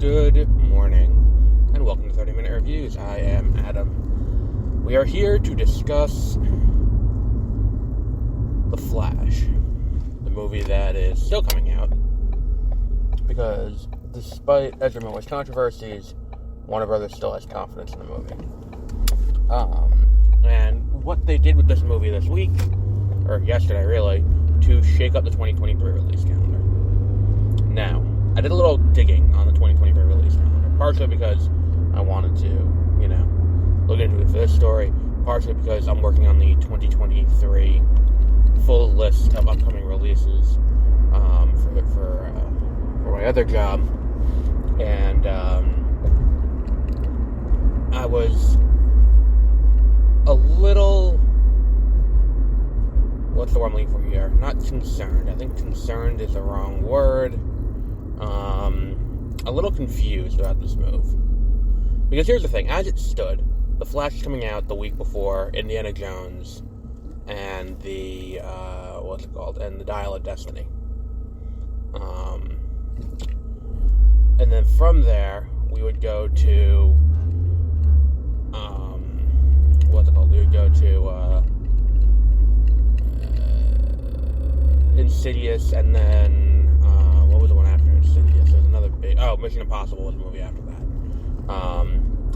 Good morning, and welcome to 30-Minute Reviews. I am Adam. We are here to discuss The Flash, the movie that is still coming out, because despite Ezra Miller's controversies, Warner Brothers still has confidence in the movie. And what they did with this movie this week, or yesterday really, to shake up the 2023 release calendar. Now, I did a little digging on the 2023 release calendar, partially because I wanted to, look into it for this story, partially because I'm working on the 2023 full list of upcoming releases for my other job, and I was a little, what's the word I'm looking for here? Not concerned. I think concerned is the wrong word. A little confused about this move. Because here's the thing, as it stood, The Flash is coming out the week before Indiana Jones and the, and the Dial of Destiny. And then from there, we would go to, we would go to, Insidious, and then, what was the one after Insidious? There's another big, Mission Impossible was the movie after that.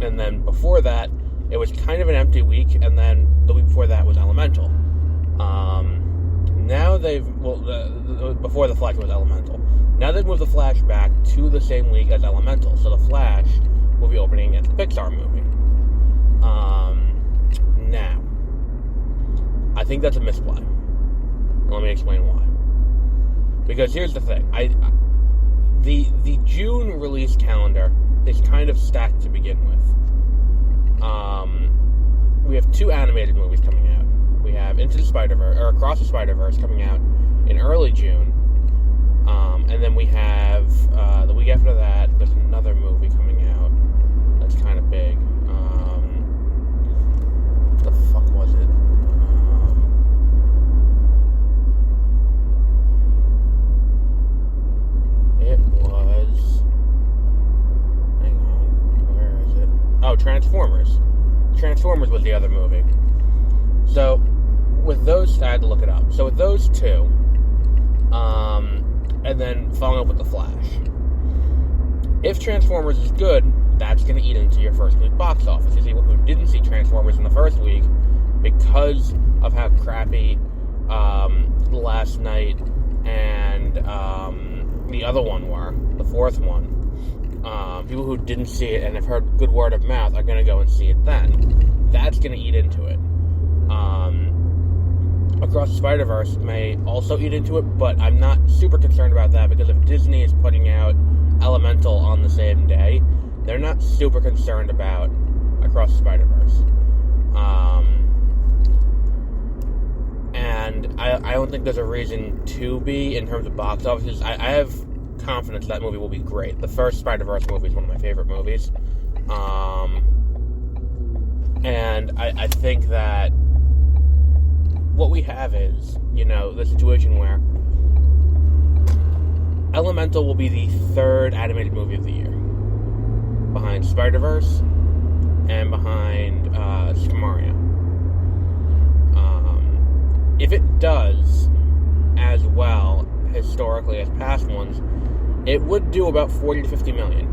And then before that, it was kind of an empty week, and then the week before that was Elemental. Now before The Flash was Elemental. Now they've moved The Flash back to the same week as Elemental, so The Flash will be opening as the Pixar movie. Now, I think that's a misplay. Let me explain why. Because here's the thing, the June release calendar is kind of stacked to begin with. We have two animated movies coming out. We have Across the Spider-Verse coming out in early June, and then we have the week after that, there's another movie coming out that's kind of big. What the fuck was it? It was... Hang on. Where is it? Oh, Transformers. Transformers was the other movie. So, with those... I had to look it up. So, with those two, and then following up with The Flash. If Transformers is good, that's going to eat into your first week box office. There's people who didn't see Transformers in the first week because of how crappy Last Night and the other one were, the fourth one. People who didn't see it and have heard good word of mouth are going to go and see it then. That's going to eat into it. Across the Spider-Verse may also eat into it, but I'm not super concerned about that because if Disney is putting out Elemental on the same day, they're not super concerned about Across the Spider-Verse. And I don't think there's a reason to be in terms of box offices. I have confidence that movie will be great. The first Spider-Verse movie is one of my favorite movies. And I think that what we have is, the situation where Elemental will be the third animated movie of the year, behind Spider-Verse and behind Super Mario. If it does as well historically as past ones, it would do about 40 to 50 million.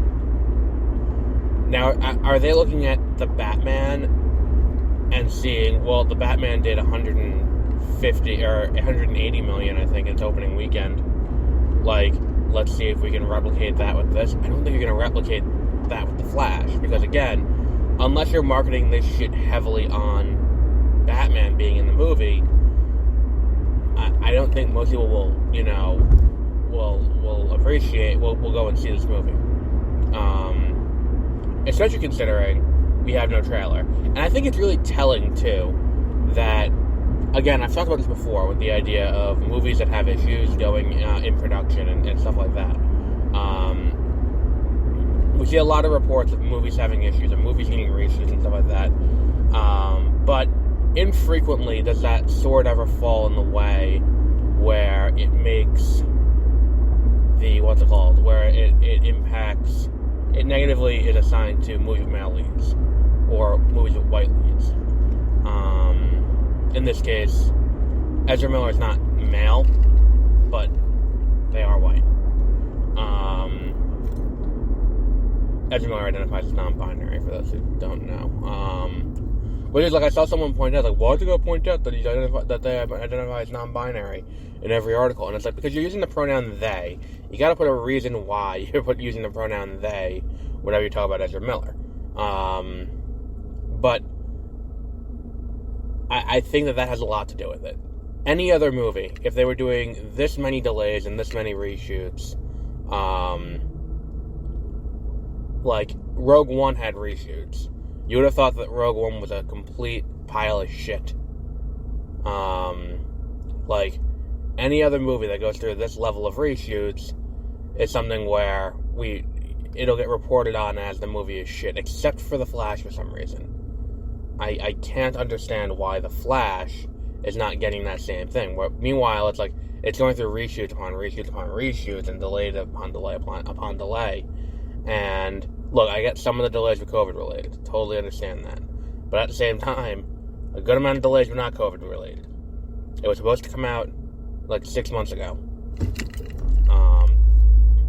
Now, are they looking at the Batman and seeing, well, the Batman did 150 or 180 million, I think, in its opening weekend. Let's see if we can replicate that with this. I don't think you're going to replicate that with The Flash, because again, unless you're marketing this shit heavily on Batman being in the movie, I don't think most people will appreciate, will go and see this movie. Especially considering we have no trailer. And I think it's really telling, too, that, again, I've talked about this before with the idea of movies that have issues going in production and stuff like that. We see a lot of reports of movies having issues, and movies getting reshoots and stuff like that. But infrequently does that sword ever fall in the way where it makes the, where it impacts negatively is assigned to movies with male leads or movies with white leads. In this case, Ezra Miller is not male, but they are white. Ezra Miller identifies as non-binary, for those who don't know. Which is, like, I saw someone point out, like, why did you go point out that they identify as non-binary in every article? And it's like, because you're using the pronoun they, you gotta put a reason why you're using the pronoun they whenever you talk about Ezra Miller. But I think that has a lot to do with it. Any other movie, if they were doing this many delays and this many reshoots, like, Rogue One had reshoots. You would have thought that Rogue One was a complete pile of shit. Like, any other movie that goes through this level of reshoots is something where it'll get reported on as the movie is shit, except for The Flash for some reason. I can't understand why The Flash is not getting that same thing. Meanwhile, it's like, it's going through reshoots upon reshoots upon reshoots and delay upon delay upon delay. And look, I get some of the delays were COVID related. Totally understand that. But at the same time, a good amount of delays were not COVID related. It was supposed to come out like 6 months ago.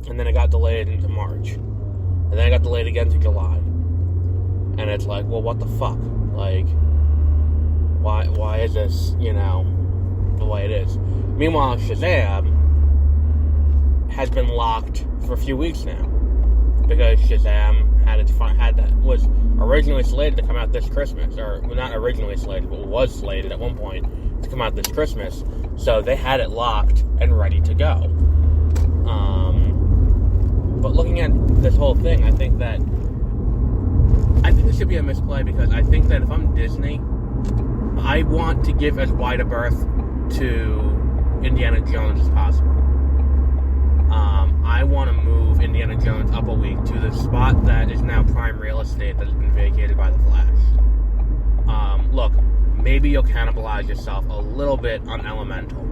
And then it got delayed into March. And then it got delayed again to July. And it's like, well, what the fuck? Like, why is this, the way it is? Meanwhile, Shazam has been locked for a few weeks now. Because Shazam was originally slated to come out this Christmas, or well, not originally slated, but was slated at one point to come out this Christmas. So they had it locked and ready to go. But looking at this whole thing, I think this should be a misplay, because I think that if I'm Disney, I want to give as wide a berth to Indiana Jones as possible. I want to move Indiana Jones up a week to the spot that is now prime real estate that has been vacated by The Flash. Look, maybe you'll cannibalize yourself a little bit on Elemental.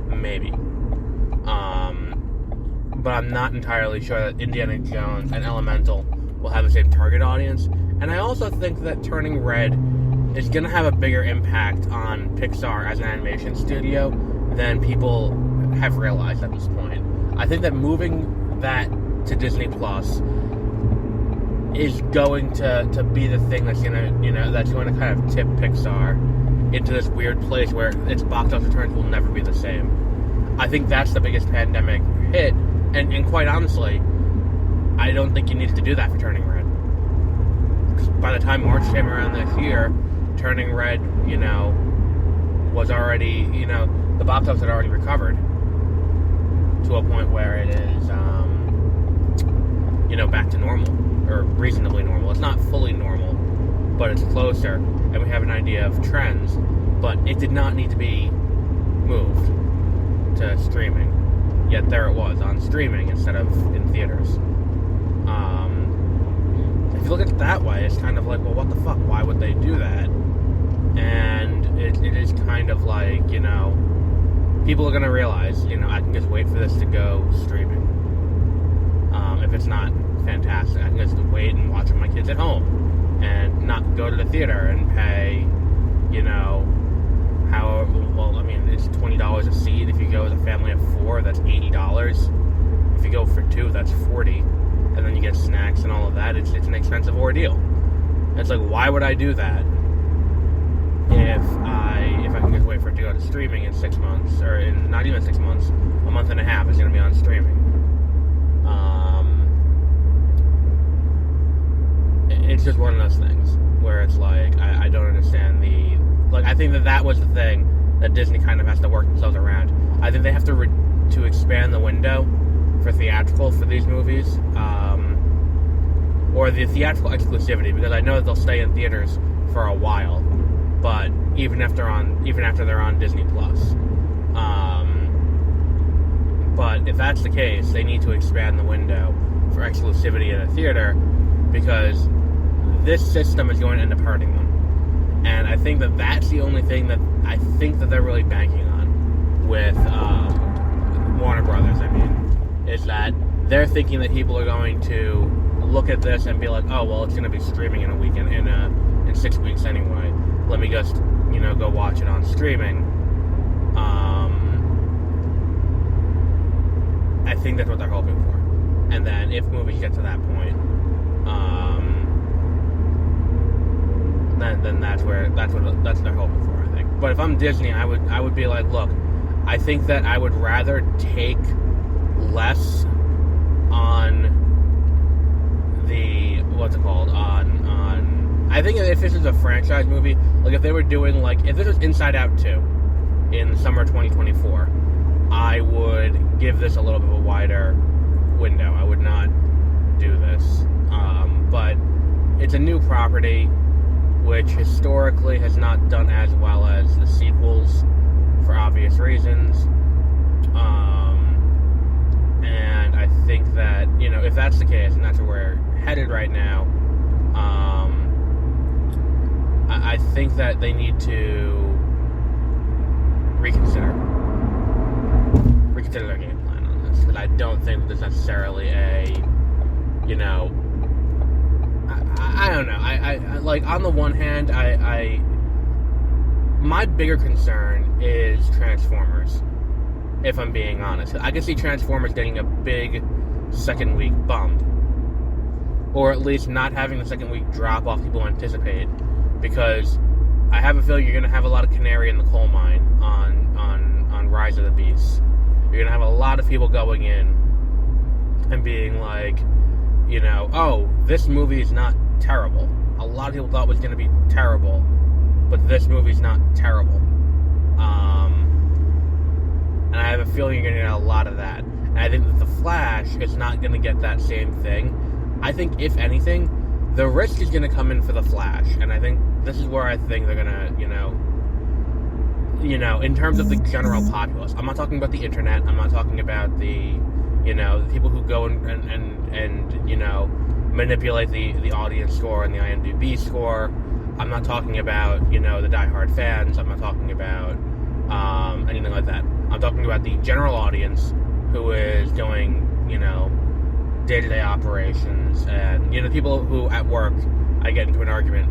Maybe. But I'm not entirely sure that Indiana Jones and Elemental will have the same target audience. And I also think that Turning Red is going to have a bigger impact on Pixar as an animation studio than people have realized at this point. I think that moving that to Disney Plus is going to be the thing that's going to, that's going to kind of tip Pixar into this weird place where its box office returns will never be the same. I think that's the biggest pandemic hit, and quite honestly, I don't think you needed to do that for Turning Red. By the time March came around this year, Turning Red, was already, the box office had already recovered to a point where it is, back to normal, or reasonably normal. It's not fully normal, but it's closer, and we have an idea of trends, but it did not need to be moved to streaming, yet there it was, on streaming instead of in theaters. If you look at it that way, it's kind of like, well, what the fuck, why would they do that? And it is kind of like, people are going to realize, I can just wait for this to go streaming. If it's not fantastic, I can just wait and watch with my kids at home and not go to the theater and pay, it's $20 a seat. If you go as a family of 4, that's $80. If you go for 2, that's $40. And then you get snacks and all of that. It's an expensive ordeal. It's like, why would I do that if I can just wait for it to go to streaming in 6 months, or in not even 6 months, a month and a half, it's going to be on streaming. It's just one of those things where it's like, I don't understand I think that was the thing that Disney kind of has to work themselves around. I think they have to expand the window for theatrical for these movies, or the theatrical exclusivity, because I know that they'll stay in theaters for a while, but even after they're on Disney Plus. But if that's the case, they need to expand the window for exclusivity in a theater, because this system is going to end up hurting them. And I think that that's the only thing that I think that they're really banking on with Warner Brothers, is that they're thinking that people are going to look at this and be like, oh, well, it's going to be streaming in a weekend, in 6 weeks anyway. Let me just, go watch it on streaming. I think that's what they're hoping for. And then if movies get to that point, then that's what they're hoping for, I think. But if I'm Disney, I would be like, look, I think that I would rather take less on the I think if this is a franchise movie, like if they were doing if this was Inside Out 2 in summer 2024, I would give this a little bit of a wider window. I would not do this. But it's a new property, which historically has not done as well as the sequels for obvious reasons. And I think that, if that's the case, and that's where we're headed right now, I think that they need to reconsider their game plan on this, because I don't think there's necessarily a, I don't know. I on the one hand, my bigger concern is Transformers, if I'm being honest. I can see Transformers getting a big second week bump, or at least not having the second week drop off people anticipate, because I have a feeling you're going to have a lot of canary in the coal mine on Rise of the Beasts. You're going to have a lot of people going in and being like, oh, this movie is not terrible. A lot of people thought it was going to be terrible, but this movie's not terrible. And I have a feeling you're going to get a lot of that. And I think that The Flash is not going to get that same thing. I think, if anything, the risk is going to come in for The Flash. And I think this is where I think they're going to, in terms of the general populace. I'm not talking about the internet. I'm not talking about the people who go and manipulate the audience score and the IMDb score. I'm not talking about, the diehard fans. I'm not talking about anything like that. I'm talking about the general audience who is doing, day-to-day operations, and, people who at work, I get into an argument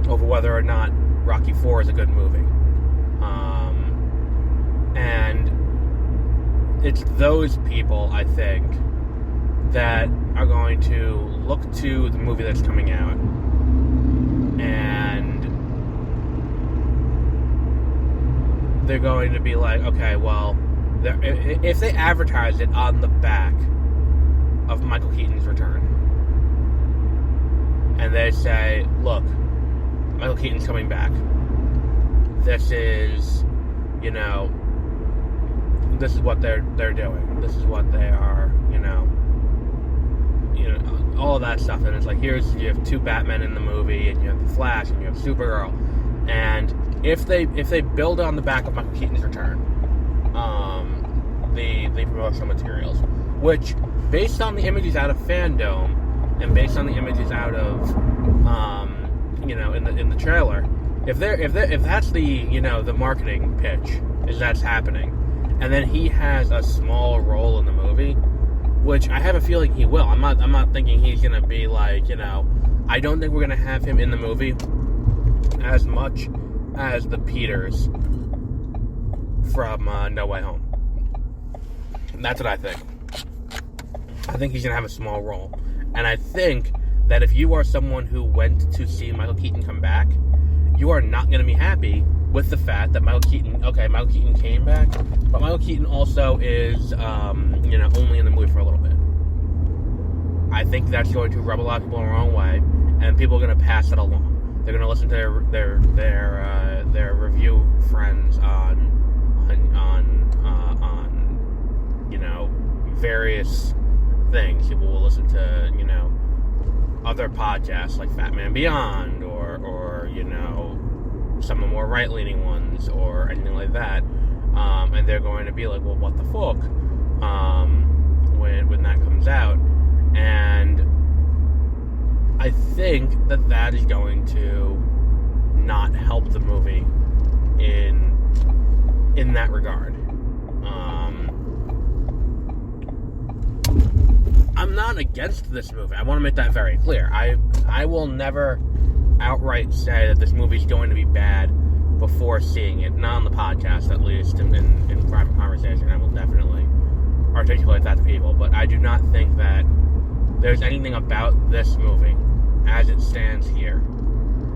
over whether or not Rocky IV is a good movie. And it's those people, I think, that are going to look to the movie that's coming out and they're going to be like, okay, well, if they advertise it on the back of Michael Keaton's return, and they say, look, Michael Keaton's coming back, this is, this is what they're doing, this is what they are, all of that stuff, and it's like, you have two Batmen in the movie, and you have the Flash, and you have Supergirl, and if they build on the back of Michael Keaton's return, the promotional materials, which, based on the images out of Fandom, and based on the images out of, in the trailer, if that's the the marketing pitch, is that's happening, and then he has a small role in the movie, which I have a feeling he will. I'm not thinking he's gonna be like, I don't think we're gonna have him in the movie as much as the Peters from No Way Home. That's what I think. I think he's gonna have a small role, and I think that if you are someone who went to see Michael Keaton come back, you are not going to be happy with the fact that Michael Keaton came back, but Michael Keaton also is, only in the movie for a little bit. I think that's going to rub a lot of people the wrong way, and people are going to pass it along. They're going to listen to their review friends on various things. People will listen to, other podcasts like Fat Man Beyond or some of the more right-leaning ones or anything like that, and they're going to be like, well, what the fuck, when that comes out, and I think that is going to not help the movie in that regard. I'm not against this movie. I want to make that very clear. I will never outright say that this movie is going to be bad before seeing it. Not on the podcast, at least. In private conversation, I will definitely articulate that to people. But I do not think that there's anything about this movie, as it stands here,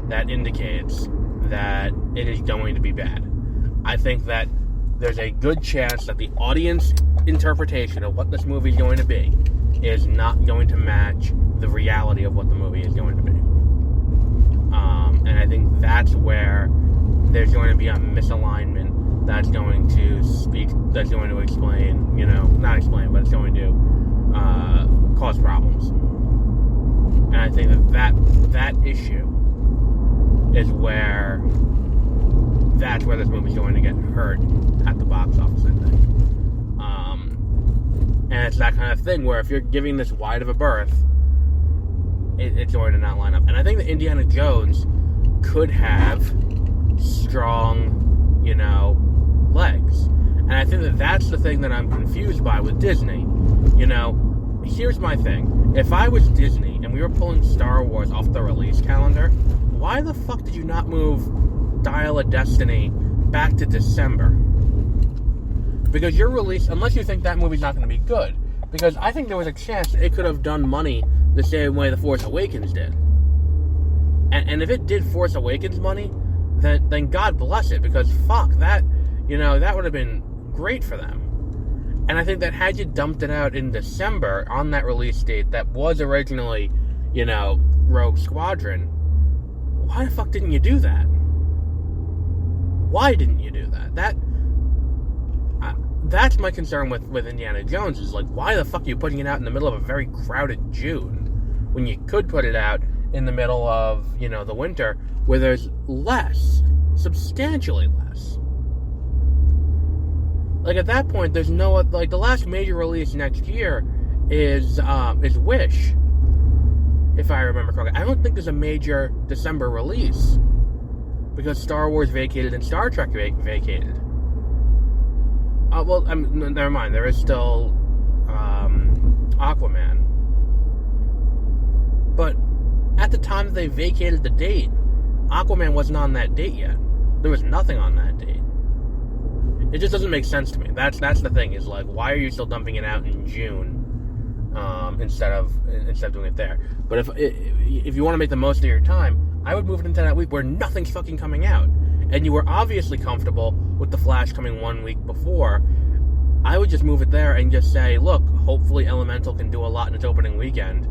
that indicates that it is going to be bad. I think that there's a good chance that the audience interpretation of what this movie is going to be is not going to match the reality of what the movie is going to be. And I think that's where there's going to be a misalignment that's going to explain, not explain, but it's going to cause problems. And I think that issue is where this movie's going to get hurt at the box office, I think. And it's that kind of thing where if you're giving this wide of a berth, it's going to not line up. And I think that Indiana Jones could have strong, legs. And I think that that's the thing that I'm confused by with Disney. Here's my thing. If I was Disney and we were pulling Star Wars off the release calendar, why the fuck did you not move Dial of Destiny back to December? Because your release, unless you think that movie's not going to be good, because I think there was a chance that it could have done money the same way The Force Awakens did. And if it did Force Awakens money, then God bless it, because fuck, that would have been great for them. And I think that had you dumped it out in December on that release date that was originally, Rogue Squadron, why the fuck didn't you do that? Why didn't you do that? That's my concern with Indiana Jones, is like, why the fuck are you putting it out in the middle of a very crowded June when you could put it out in the middle of, the winter where there's less, substantially less. Like, at that point, there's no, like, the last major release next year is Wish, if I remember correctly. I don't think there's a major December release, because Star Wars vacated and Star Trek vacated. Never mind, there is still, Aquaman. But at the time that they vacated the date, Aquaman wasn't on that date yet. There was nothing on that date. It just doesn't make sense to me. That's the thing, is like, why are you still dumping it out in June instead of doing it there? But if you want to make the most of your time, I would move it into that week where nothing's fucking coming out, and you were obviously comfortable with The Flash coming 1 week before. I would just move it there and just say, look, hopefully Elemental can do a lot in its opening weekend.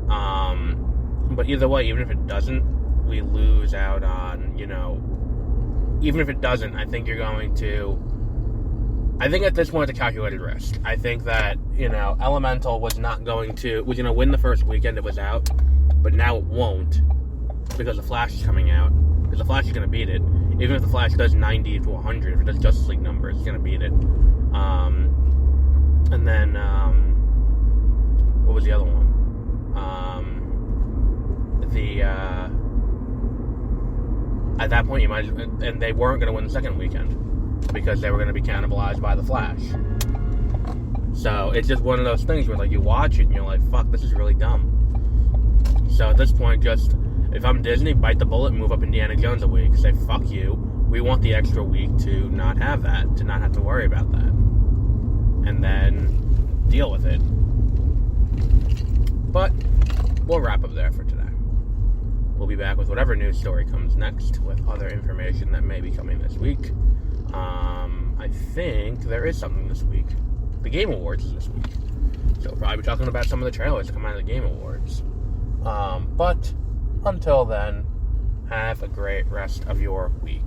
But either way, even if it doesn't, we lose out on, even if it doesn't, I think you're going to, I think at this point it's a calculated risk. I think that, Elemental was going to win the first weekend it was out, but now it won't, because The Flash is coming out, because The Flash is going to beat it. Even if The Flash does 90 to 100, if it does Justice League numbers, it's going to beat it. And then, what was the other one? At that point, and they weren't going to win the second weekend because they were going to be cannibalized by The Flash. So it's just one of those things where, like, you watch it and you're like, fuck, this is really dumb. So at this point, just, if I'm Disney, bite the bullet and move up Indiana Jones a week. Say, fuck you. We want the extra week to not have that, to not have to worry about that. And then deal with it. But we'll wrap up there for today. We'll be back with whatever news story comes next with other information that may be coming this week. I think there is something this week. The Game Awards is this week. So we'll probably be talking about some of the trailers that come out of the Game Awards. But until then, have a great rest of your week.